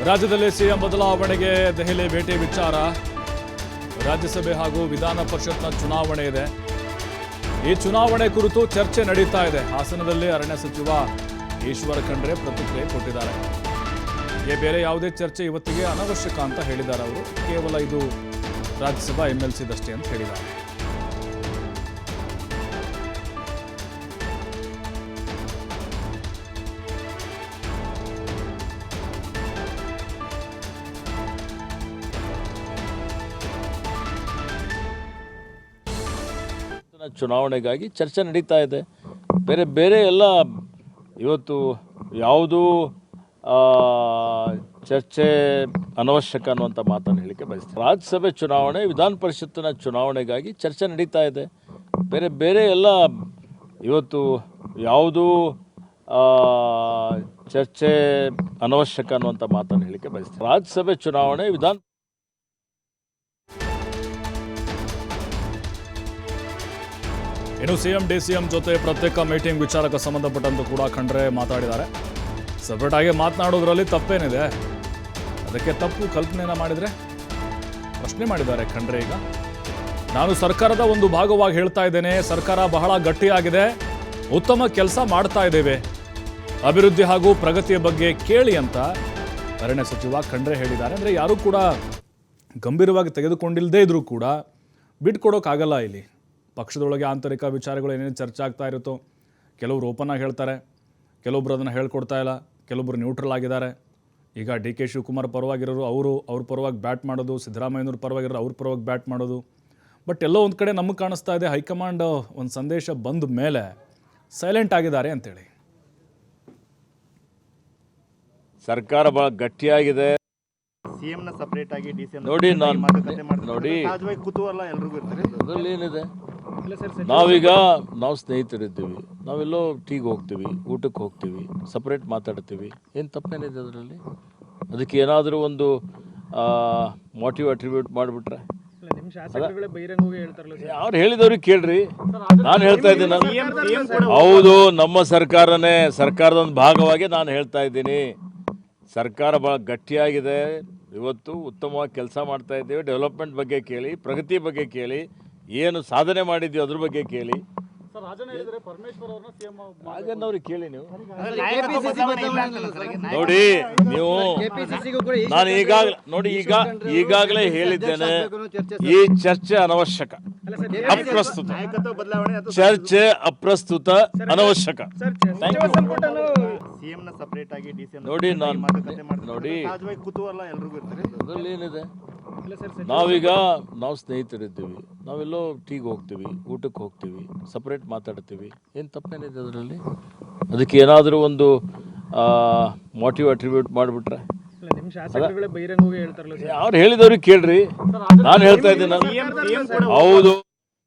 ರಾಜ್ಯದಲ್ಲಿ ಸಿಎಂ ಬದಲಾವಣೆಗೆ ದೆಹಲಿ ಭೇಟಿ ವಿಚಾರ. ರಾಜ್ಯಸಭೆ ಹಾಗೂ ವಿಧಾನ ಪರಿಷತ್ನ ಚುನಾವಣೆ ಇದೆ. ಈ ಚುನಾವಣೆ ಕುರಿತು ಚರ್ಚೆ ನಡೀತಾ ಇದೆ. ಹಾಸನದಲ್ಲಿ ಅರಣ್ಯ ಸಚಿವ ಈಶ್ವರ ಖಂಡ್ರೆ ಪ್ರತಿಕ್ರಿಯೆ ಕೊಟ್ಟಿದ್ದಾರೆ. ಬೇರೆ ಯಾವುದೇ ಚರ್ಚೆ ಇವತ್ತಿಗೆ ಅನವಶ್ಯಕ ಅಂತ ಹೇಳಿದ್ದಾರೆ ಅವರು. ಕೇವಲ ಇದು ರಾಜ್ಯಸಭಾ ಎಂಎಲ್ಸಿದಷ್ಟೇ ಅಂತ ಹೇಳಿದ್ದಾರೆ. ಚುನಾವಣೆಗಾಗಿ ಚರ್ಚೆ ನಡೀತಾ ಇದೆ. ಬೇರೆ ಎಲ್ಲ ಇವತ್ತು ಯಾವುದೂ ಚರ್ಚೆ ಅನವಶ್ಯಕ ಅನ್ನುವಂಥ ಮಾತನ್ನು ಹೇಳಿಕೆ ಬಯಸ್ತಾರೆ. ರಾಜ್ಯಸಭೆ ಚುನಾವಣೆ, ವಿಧಾನ ಪರಿಷತ್ತಿನ ಚುನಾವಣೆಗಾಗಿ ಚರ್ಚೆ ನಡೀತಾ ಇದೆ. ಬೇರೆ ಎಲ್ಲ ಇವತ್ತು ಯಾವುದೂ ಚರ್ಚೆ ಅನವಶ್ಯಕ ಅನ್ನುವಂಥ ಮಾತನ್ನು ಹೇಳಿಕೆ ಬಯಸ್ತಾರೆ. ರಾಜ್ಯಸಭೆ ಚುನಾವಣೆ, ವಿಧಾನ ಇನ್ನು ಸಿಎಂ ಡಿಸಿಎಂ ಜೊತೆ ಪ್ರತ್ಯೇಕ ಮೀಟಿಂಗ್ ವಿಚಾರಕ್ಕೆ ಸಂಬಂಧಪಟ್ಟಂತೆ ಕೂಡ ಖಂಡ್ರೆ ಮಾತಾಡಿದ್ದಾರೆ. ಸಪರೇಟ್ ಆಗಿ ಮಾತನಾಡೋದ್ರಲ್ಲಿ ತಪ್ಪೇನಿದೆ, ಅದಕ್ಕೆ ತಪ್ಪು ಕಲ್ಪನೆಯನ್ನ ಮಾಡಿದರೆ ಪ್ರಶ್ನೆ ಮಾಡಿದ್ದಾರೆ ಖಂಡ್ರೆ. ಈಗ ನಾನು ಸರ್ಕಾರದ ಒಂದು ಭಾಗವಾಗಿ ಹೇಳ್ತಾ ಇದ್ದೇನೆ, ಸರ್ಕಾರ ಬಹಳ ಗಟ್ಟಿಯಾಗಿದೆ, ಉತ್ತಮ ಕೆಲಸ ಮಾಡ್ತಾ ಇದ್ದೇವೆ, ಅಭಿವೃದ್ಧಿ ಹಾಗೂ ಪ್ರಗತಿಯ ಬಗ್ಗೆ ಕೇಳಿ ಅಂತ ಅರಣ್ಯ ಸಚಿವ ಖಂಡ್ರೆ ಹೇಳಿದ್ದಾರೆ. ಅಂದರೆ ಯಾರೂ ಕೂಡ ಗಂಭೀರವಾಗಿ ತೆಗೆದುಕೊಂಡಿಲ್ಲದೇ ಇದ್ರೂ ಕೂಡ ಬಿಟ್ಕೊಡೋಕ್ಕಾಗಲ್ಲ. ಇಲ್ಲಿ ಪಕ್ಷದೊಳಗೆ ಆಂತರಿಕ ವಿಚಾರಗಳು ಏನೇನು ಚರ್ಚೆ ಆಗ್ತಾ ಇರುತ್ತೋ, ಕೆಲವರು ಓಪನ್ ಆಗಿ ಹೇಳ್ತಾರೆ, ಕೆಲವೊಬ್ರು ಅದನ್ನು ಹೇಳ್ಕೊಡ್ತಾ ಇಲ್ಲ, ಕೆಲವೊಬ್ರು ನ್ಯೂಟ್ರಲ್ ಆಗಿದ್ದಾರೆ. ಈಗ ಡಿ ಕೆ ಶಿವಕುಮಾರ್ ಪರವಾಗಿರೋರು ಅವ್ರ ಪರವಾಗಿ ಬ್ಯಾಟ್ ಮಾಡೋದು, ಸಿದ್ದರಾಮಯ್ಯನವ್ರ ಪರವಾಗಿರೋರು ಅವ್ರ ಪರವಾಗಿ ಬ್ಯಾಟ್ ಮಾಡೋದು. ಬಟ್ ಎಲ್ಲೋ ಒಂದು ಕಡೆ ನಮಗೆ ಕಾಣಿಸ್ತಾ ಇದೆ, ಹೈಕಮಾಂಡ್ ಒಂದು ಸಂದೇಶ ಬಂದ ಮೇಲೆ ಸೈಲೆಂಟ್ ಆಗಿದ್ದಾರೆ ಅಂತೇಳಿ. ಸರ್ಕಾರ ಭಾಳ ಗಟ್ಟಿಯಾಗಿದೆ. ಸಿಎಂನ ಸಪರೇಟ್ ಆಗಿ ಡಿಸಿಎಂ ನೋಡಿ, ಕುತೂಹಲ ಎಲ್ರಿಗೂ ಇರ್ತಾರೆ. ಅದರಲ್ಲಿ ಏನಿದೆ, ನಾವು ಸ್ನೇಹಿತರಿದ್ದೀವಿ, ನಾವೆಲ್ಲೋ ಟೀಗೆ ಹೋಗ್ತೀವಿ, ಊಟಕ್ಕೆ ಹೋಗ್ತೀವಿ, ಸಪ್ರೇಟ್ ಮಾತಾಡ್ತೀವಿ, ಏನು ತಪ್ಪೇನಿದೆ ಅದರಲ್ಲಿ? ಅದಕ್ಕೆ ಏನಾದರೂ ಒಂದು ಮೋಟಿವ್ ಅಟ್ರಿಬ್ಯೂಟ್ ಮಾಡಿಬಿಟ್ರೆ ಅವ್ರು ಹೇಳಿದವ್ರಿಗೆ ಕೇಳ್ರಿ. ನಾನು ಹೇಳ್ತಾ ಇದ್ದೀನಿ, ಹೌದು, ನಮ್ಮ ಸರ್ಕಾರದ ಒಂದು ಭಾಗವಾಗಿ ನಾನು ಹೇಳ್ತಾ ಇದ್ದೀನಿ. ಸರ್ಕಾರ ಭಾಳ ಗಟ್ಟಿಯಾಗಿದೆ, ಇವತ್ತು ಉತ್ತಮವಾಗಿ ಕೆಲಸ ಮಾಡ್ತಾ ಇದ್ದೇವೆ. ಡೆವಲಪ್ಮೆಂಟ್ ಬಗ್ಗೆ ಕೇಳಿ, ಪ್ರಗತಿ ಬಗ್ಗೆ ಕೇಳಿ, ಏನು ಸಾಧನೆ ಮಾಡಿದ್ದೀವಿ ಅದ್ರ ಬಗ್ಗೆ ಕೇಳಿ. ರಾಜನ್ ಅವ್ರಿಗೆ ಕೇಳಿ. ನೀವು ನೋಡಿ, ನಾನು ಈಗಾಗಲೇ ಹೇಳಿದ್ದೇನೆ, ಈ ಚರ್ಚೆ ಅನವಶ್ಯಕ, ಅಪ್ರಸ್ತುತ. ಚರ್ಚೆ ಅಪ್ರಸ್ತುತ, ಅನವಶ್ಯಕ. ಸಿಎಂನ ಸಪರೇಟ್ ಆಗಿ ಡಿಸಿಎಂ ನೋಡಿ, ಕುತೂಹಲ ಎಲ್ರಿಗೂ ಇರ್ತಾರೆ. ಅದರಲ್ಲಿ ಏನಿದೆ, ನಾವು ಸ್ನೇಹಿತರಿದ್ದೀವಿ, ನಾವೆಲ್ಲೋ ಟೀಗೆ ಹೋಗ್ತೀವಿ, ಊಟಕ್ಕೆ ಹೋಗ್ತೀವಿ, ಸಪ್ರೇಟ್ ಮಾತಾಡ್ತೀವಿ, ಏನು ತಪ್ಪೇನಿದೆ ಅದರಲ್ಲಿ? ಅದಕ್ಕೆ ಏನಾದರೂ ಒಂದು ಮೋಟಿವ್ ಅಟ್ರಿಬ್ಯೂಟ್ ಮಾಡಿಬಿಟ್ರೆ ಅವ್ರು ಹೇಳಿದವ್ರಿಗೆ ಕೇಳ್ರಿ. ನಾನು ಹೇಳ್ತಾ ಇದ್ದೀನಿ, ಹೌದು.